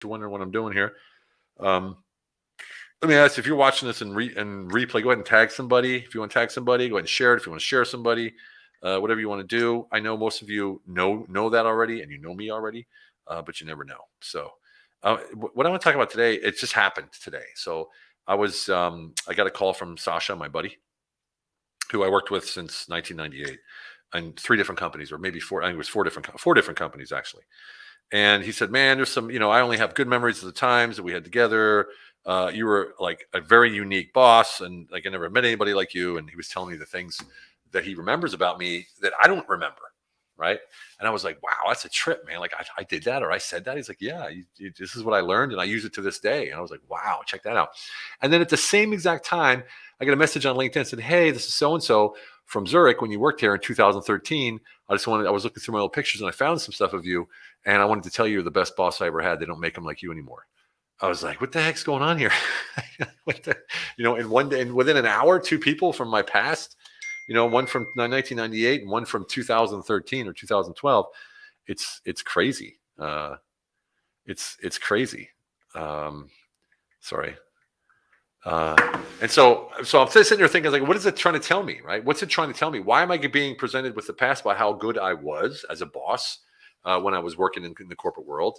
you're wondering what I'm doing here. Let me ask you, if you're watching this in replay, go ahead and tag somebody. If you want to tag somebody, go ahead and share it. If you want to share somebody, whatever you want to do. I know most of you know that already, and you know me already, but you never know. So what I want to talk about today, it just happened today. So I got a call from Sasha, my buddy, who I worked with since 1998 in 3 different companies, or maybe 4. I think it was 4 different companies actually. And he said, man, there's some, I only have good memories of the times that we had together. You were like a very unique boss, and like I never met anybody like you. And he was telling me the things that he remembers about me that I don't remember, right? And I was like, wow, that's a trip, man. Like I did that, or I said that. He's like, yeah, this is what I learned, and I use it to this day. And I was like, wow, check that out. And then at the same exact time, I got a message on LinkedIn that said, hey, this is so-and-so from Zurich when you worked here in 2013. I was looking through my old pictures and I found some stuff of you, and I wanted to tell you you're the best boss I ever had. They don't make them like you anymore. I was like, what the heck's going on here? In one day, and within an hour, 2 people from my past, one from 1998 and one from 2013 or 2012. It's crazy. It's crazy. Sorry. And so I'm sitting there thinking, like, what is it trying to tell me, right? What's it trying to tell me? Why am I being presented with the past by how good I was as a boss when I was working in the corporate world,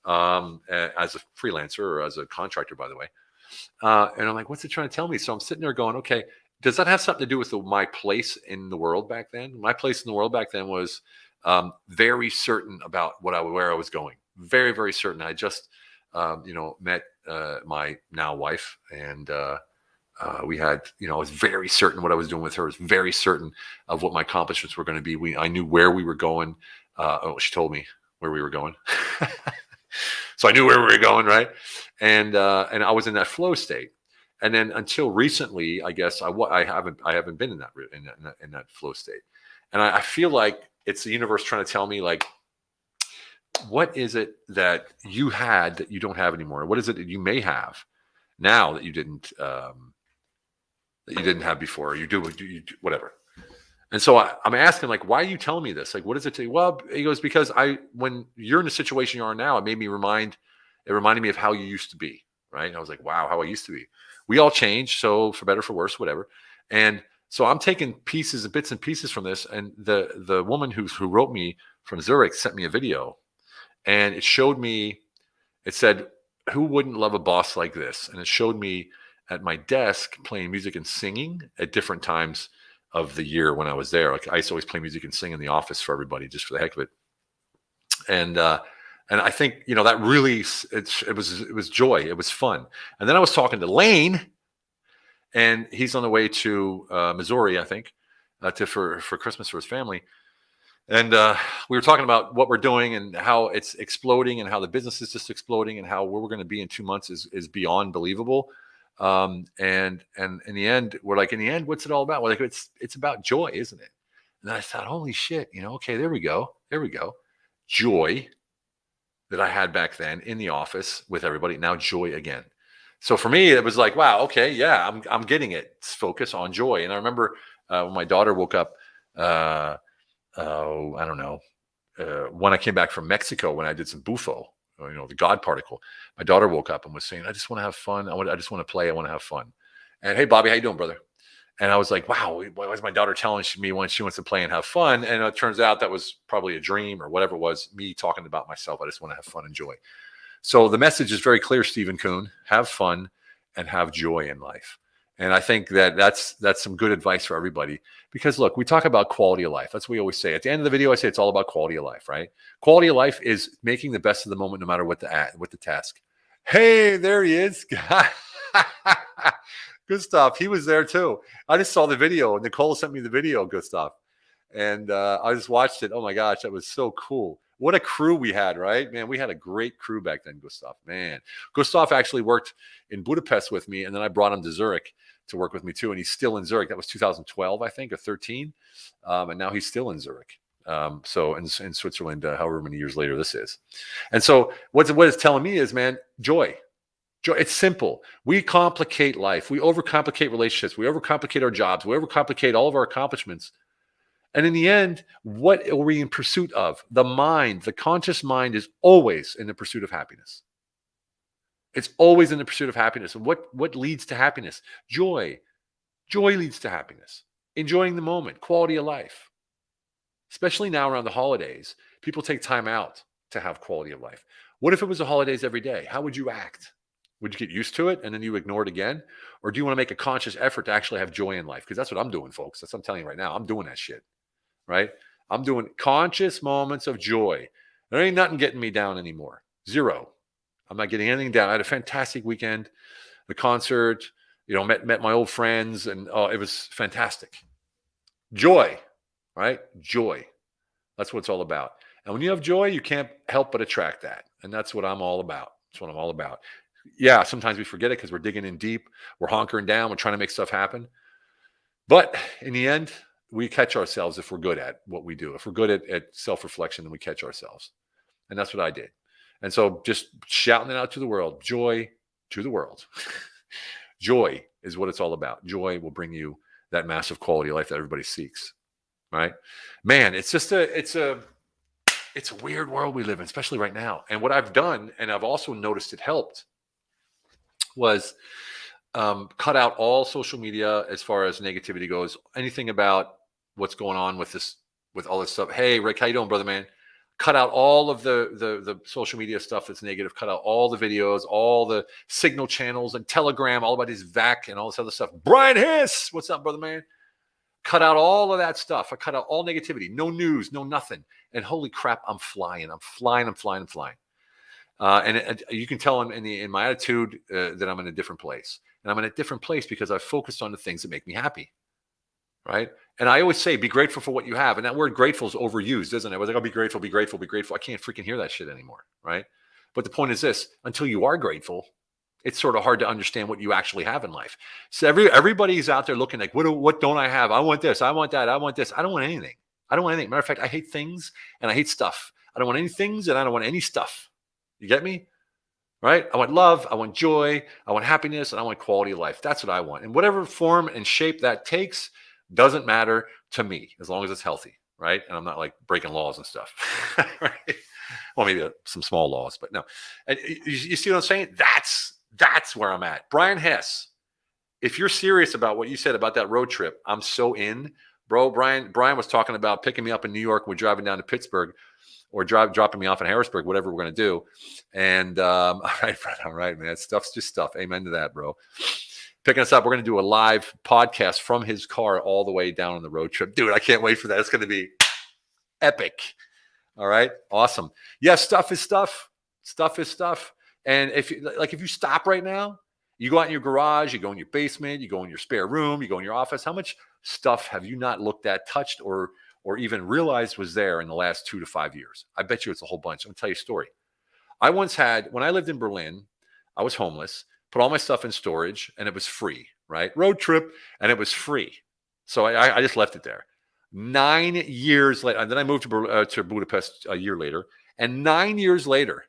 as a freelancer or as a contractor, by the way? And I'm like, what's it trying to tell me? So I'm sitting there going, okay, does that have something to do with my place in the world back then? My place in the world back then was very certain about where I was going. Very, very certain. I just, met my now wife, and we had, I was very certain what I was doing with her. I was very certain of what my accomplishments were going to be. I knew where we were going. She told me where we were going. So I knew where we were going, right? And I was in that flow state. And then until recently, I guess I haven't been in that flow state. And I feel like it's the universe trying to tell me, like, what is it that you had that you don't have anymore? What is it that you may have now that you didn't have before? Or you do whatever. And so I'm asking, like, why are you telling me this? Like, what does it tell you? Well, he goes, because when you're in the situation you are now, it reminded me of how you used to be, right? And I was like, wow, how I used to be. We all change, so for better, for worse, whatever. And so I'm taking bits and pieces from this. And the woman who wrote me from Zurich sent me a video, and it showed me. It said, "Who wouldn't love a boss like this?" And it showed me at my desk playing music and singing at different times of the year when I was there. Like, I used to always play music and sing in the office for everybody, just for the heck of it. And I think, that really, it was joy. It was fun. And then I was talking to Lane, and he's on the way to Missouri, I think, for Christmas for his family. And we were talking about what we're doing and how it's exploding, and how the business is just exploding, and how where we're going to be in 2 months is beyond believable. And in the end, we're like, what's it all about? We're like, it's about joy, isn't it? And I thought, holy shit, okay, there we go. Joy that I had back then in the office with everybody. Now joy again. So for me, it was like, wow, okay, yeah, I'm getting it. It's focus on joy. And I remember when my daughter woke up, I don't know, when I came back from Mexico, when I did some bufo, the God particle, my daughter woke up and was saying, I just want to have fun. I just want to play. I want to have fun. And hey, Bobby, how you doing, brother? And I was like, wow, why was my daughter telling me when she wants to play and have fun? And it turns out that was probably a dream or whatever it was, me talking about myself. I just want to have fun and joy. So the message is very clear, Stephen Kuhn: have fun and have joy in life. And I think that's some good advice for everybody, because look, we talk about quality of life. That's what we always say. At the end of the video, I say it's all about quality of life, right? Quality of life is making the best of the moment, no matter what the task. Hey, there he is. Gustav, he was there too. I just saw the video. Nicole sent me the video, Gustav. And I just watched it. Oh my gosh, that was so cool. What a crew we had, right? Man, we had a great crew back then, Gustav. Man, Gustav actually worked in Budapest with me, and then I brought him to Zurich to work with me too. And he's still in Zurich. That was 2012, I think, or 13. And now he's still in Zurich. So in Switzerland, however many years later this is. And so what it's telling me is, man, joy. Joy. It's simple. We complicate life. We overcomplicate relationships. We overcomplicate our jobs. We overcomplicate all of our accomplishments. And in the end, what are we in pursuit of? The mind, the conscious mind, is always in the pursuit of happiness. It's always in the pursuit of happiness. And what leads to happiness? Joy. Joy leads to happiness. Enjoying the moment, quality of life. Especially now around the holidays, people take time out to have quality of life. What if it was the holidays every day? How would you act? Would you get used to it and then you ignore it again? Or do you want to make a conscious effort to actually have joy in life? Because that's what I'm doing, folks. That's what I'm telling you right now. I'm doing that shit, right? I'm doing conscious moments of joy. There ain't nothing getting me down anymore. Zero. I'm not getting anything down. I had a fantastic weekend, the concert, met my old friends, and it was fantastic. Joy, right? Joy. That's what it's all about. And when you have joy, you can't help but attract that. And that's what I'm all about. That's what I'm all about. Yeah, sometimes we forget it because we're digging in deep. We're hunkering down. We're trying to make stuff happen. But in the end, we catch ourselves if we're good at what we do. If we're good at self-reflection, then we catch ourselves. And that's what I did. And so just shouting it out to the world, joy to the world. Joy is what it's all about. Joy will bring you that massive quality of life that everybody seeks, right? Man, it's a weird world we live in, especially right now. And what I've done, and I've also noticed it helped, was cut out all social media as far as negativity goes. Anything about what's going on with all this stuff. Hey, Rick, how you doing, brother, man? Cut out all of the social media stuff that's negative. Cut out all the videos, all the signal channels and Telegram, all about his VAC and all this other stuff. Brian Hiss, what's up, brother, man? Cut out all of that stuff. I cut out all negativity. No news, no nothing. And holy crap, I'm flying. And you can tell in my attitude that I'm in a different place. And I'm in a different place because I've focused on the things that make me happy, right? And I always say, be grateful for what you have. And that word grateful is overused, isn't it? I was like, oh, be grateful, be grateful, be grateful. I can't freaking hear that shit anymore, right? But the point is this, until you are grateful, it's sort of hard to understand what you actually have in life. So everybody's out there looking like, what don't I have? I want this, I want that, I want this. I don't want anything. Matter of fact, I hate things and I hate stuff. I don't want any things and I don't want any stuff. You get me? Right? I want love, I want joy, I want happiness, and I want quality of life. That's what I want. And whatever form and shape that takes doesn't matter to me as long as it's healthy, right? And I'm not like breaking laws and stuff, right? Well, maybe some small laws, but no. And you see what I'm saying? That's where I'm at. Brian Hess, if you're serious about what you said about that road trip, I'm so in. Bro, Brian was talking about picking me up in New York. We're driving down to Pittsburgh or dropping me off in Harrisburg, whatever we're going to do. And all right, man. Stuff's just stuff. Amen to that, bro. Picking us up. We're going to do a live podcast from his car all the way down on the road trip. Dude, I can't wait for that. It's going to be epic. All right. Awesome. Yeah, stuff is stuff. Stuff is stuff. And if you stop right now, you go out in your garage, you go in your basement, you go in your spare room, you go in your office. How much stuff have you not looked at, touched, or even realized was there in the last 2 to 5 years? I bet you it's a whole bunch. I'm going to tell you a story. I once had, when I lived in Berlin, I was homeless, put all my stuff in storage, and it was free, right? Road trip, and it was free. So I just left it there. 9 years later, and then I moved to Budapest a year later, and 9 years later,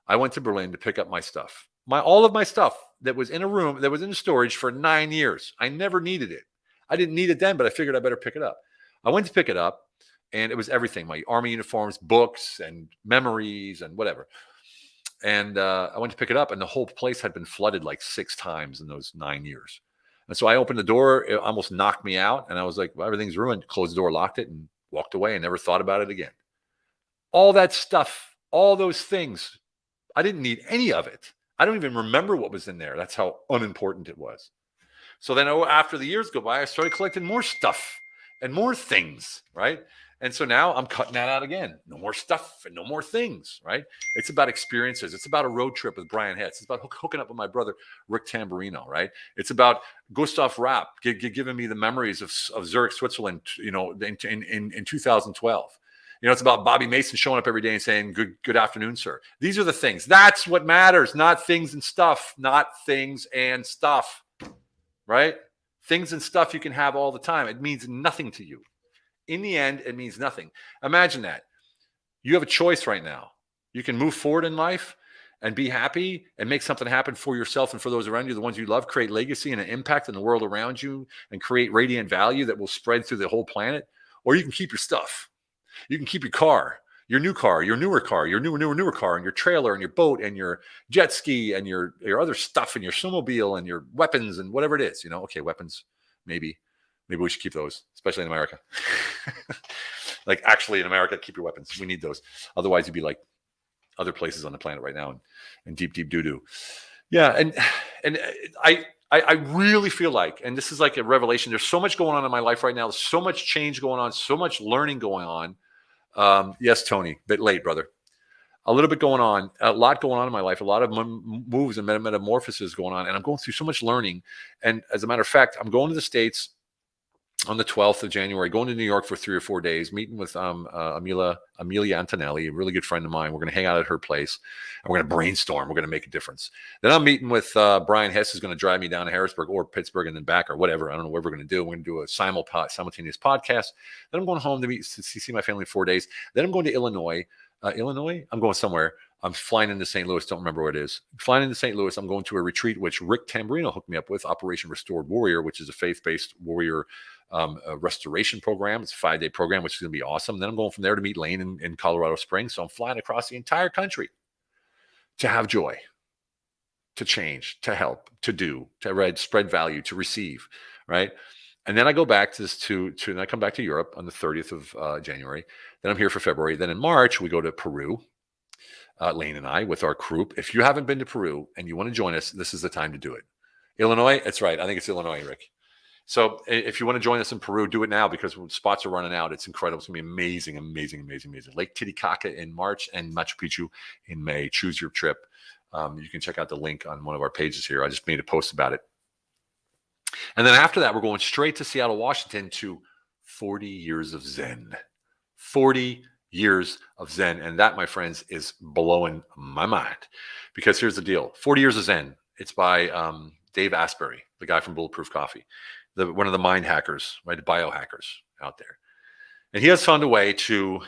I went to Berlin to pick up my stuff. All of my stuff that was in a room, that was in storage for 9 years. I never needed it. I didn't need it then, but I figured I better pick it up. I went to pick it up, and it was everything: my army uniforms, books, and memories, and whatever. And I went to pick it up, and the whole place had been flooded like 6 times in those 9 years. And so I opened the door. It almost knocked me out, and I was like, well, everything's ruined. Closed the door, locked it, and walked away, and never thought about it again. All that stuff, all those things, I didn't need any of it. I don't even remember what was in there. That's how unimportant it was. So then after the years go by, I started collecting more stuff and more things, right? And so now I'm cutting that out again. No more stuff and no more things, right? It's about experiences. It's about a road trip with Brian Hetz. It's about hooking up with my brother, Rick Tamburino, right? It's about Gustav Rapp giving me the memories of Zurich, Switzerland, in 2012. It's about Bobby Mason showing up every day and saying, good afternoon, sir. These are the things. That's what matters, not things and stuff, right? Things and stuff you can have all the time. It means nothing to you. In the end, it means nothing. Imagine that. You have a choice right now. You can move forward in life and be happy and make something happen for yourself and for those around you, the ones you love, create legacy and an impact in the world around you, and create radiant value that will spread through the whole planet. Or you can keep your stuff. You can keep your car. your new car, your newer car, your newer car, and your trailer and your boat and your jet ski and your other stuff and your snowmobile and your weapons and whatever it is. Okay, weapons, maybe we should keep those, especially in America. Like actually in America, keep your weapons. We need those. Otherwise, you'd be like other places on the planet right now and deep doo-doo. Yeah, and I really feel like, and this is like a revelation, there's so much going on in my life right now. There's so much change going on, so much learning going on. Yes, Tony, bit late, brother. A little bit going on, a lot going on in my life, a lot of moves and metamorphoses going on, and I'm going through so much learning. And as a matter of fact, I'm going to the States on the 12th of January, going to New York for 3 or 4 days, meeting with Amelia Antonelli, a really good friend of mine. We're going to hang out at her place, and we're going to brainstorm. We're going to make a difference. Then I'm meeting with Brian Hess, who's going to drive me down to Harrisburg or Pittsburgh and then back or whatever. I don't know what we're going to do. We're going to do a simultaneous podcast. Then I'm going home to see my family 4 days. Then I'm going to Illinois. I'm going somewhere. I'm flying into St. Louis. Don't remember where it is. Flying into St. Louis. I'm going to a retreat, which Rick Tamburino hooked me up with, Operation Restored Warrior, which is a faith-based warrior a restoration program. It's a 5-day program, which is going to be awesome. Then I'm going from there to meet Lane in Colorado Springs. So I'm flying across the entire country to have joy, to change, to help, to do, to spread value, to receive, right? And then I go back and I come back to Europe on the 30th of January. Then I'm here for February. Then in March, we go to Peru, Lane and I, with our group. If you haven't been to Peru and you want to join us, this is the time to do it. Illinois, that's right. I think it's Illinois, Rick. So if you want to join us in Peru, do it now because spots are running out. It's incredible. It's going to be amazing, amazing, amazing, amazing. Lake Titicaca in March and Machu Picchu in May. Choose your trip. You can check out the link on one of our pages here. I just made a post about it. And then after that, we're going straight to Seattle, Washington to 40 Years of Zen. 40 Years of Zen. And that, my friends, is blowing my mind. Because here's the deal. 40 Years of Zen. It's by Dave Asprey, the guy from Bulletproof Coffee. One of the mind hackers, right? The biohackers out there. And he has found a way to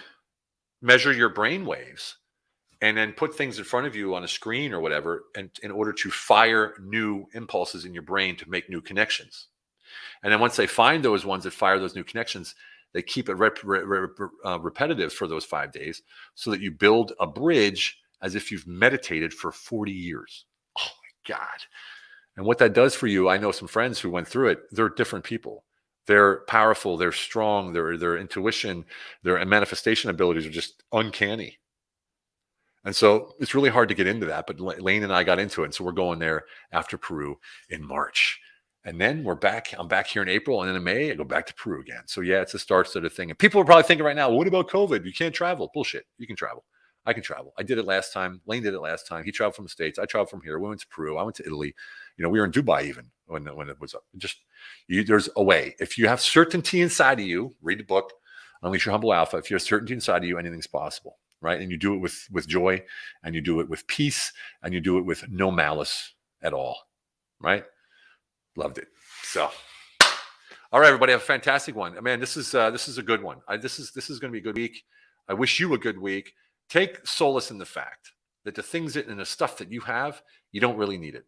measure your brain waves and then put things in front of you on a screen or whatever, and in order to fire new impulses in your brain to make new connections. And then once they find those ones that fire those new connections, they keep it repetitive for those 5 days so that you build a bridge as if you've meditated for 40 years. Oh my God. And what that does for you, I know some friends who went through it. They're different people. They're powerful. They're strong. Their intuition, their manifestation abilities are just uncanny. And so it's really hard to get into that. But Lane and I got into it. And so we're going there after Peru in March. And then we're back. I'm back here in April. And then in May, I go back to Peru again. So yeah, it's a start sort of thing. And people are probably thinking right now, well, what about COVID? You can't travel. Bullshit. You can travel. I can travel. I did it last time. Lane did it last time. He traveled from the States. I traveled from here. We went to Peru. I went to Italy. We were in Dubai even when it was up. There's a way. If you have certainty inside of you, read the book, Unleash Your Humble Alpha. If you have certainty inside of you, anything's possible, right? And you do it with joy, and you do it with peace, and you do it with no malice at all, right? Loved it. So, all right, everybody, have a fantastic one. Man, this is a good one. This is going to be a good week. I wish you a good week. Take solace in the fact that the things and the stuff that you have, you don't really need it.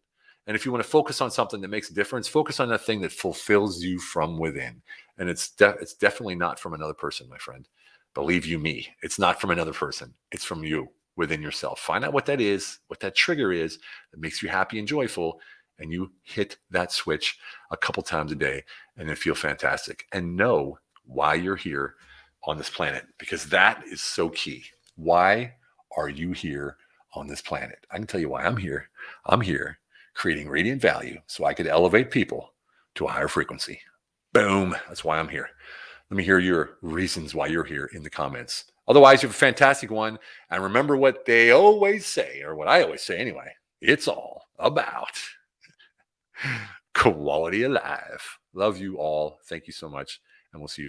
And if you want to focus on something that makes a difference, focus on that thing that fulfills you from within. And it's definitely not from another person, my friend. Believe you me, it's not from another person. It's from you within yourself. Find out what that is, what that trigger is that makes you happy and joyful. And you hit that switch a couple times a day and then feel fantastic. And know why you're here on this planet, because that is so key. Why are you here on this planet? I can tell you why I'm here. I'm here creating radiant value so I could elevate people to a higher frequency. Boom. That's why I'm here. Let me hear your reasons why you're here in the comments. Otherwise, you have a fantastic one. And remember what they always say, or what I always say anyway. It's all about quality of life. Love you all. Thank you so much. And we'll see you.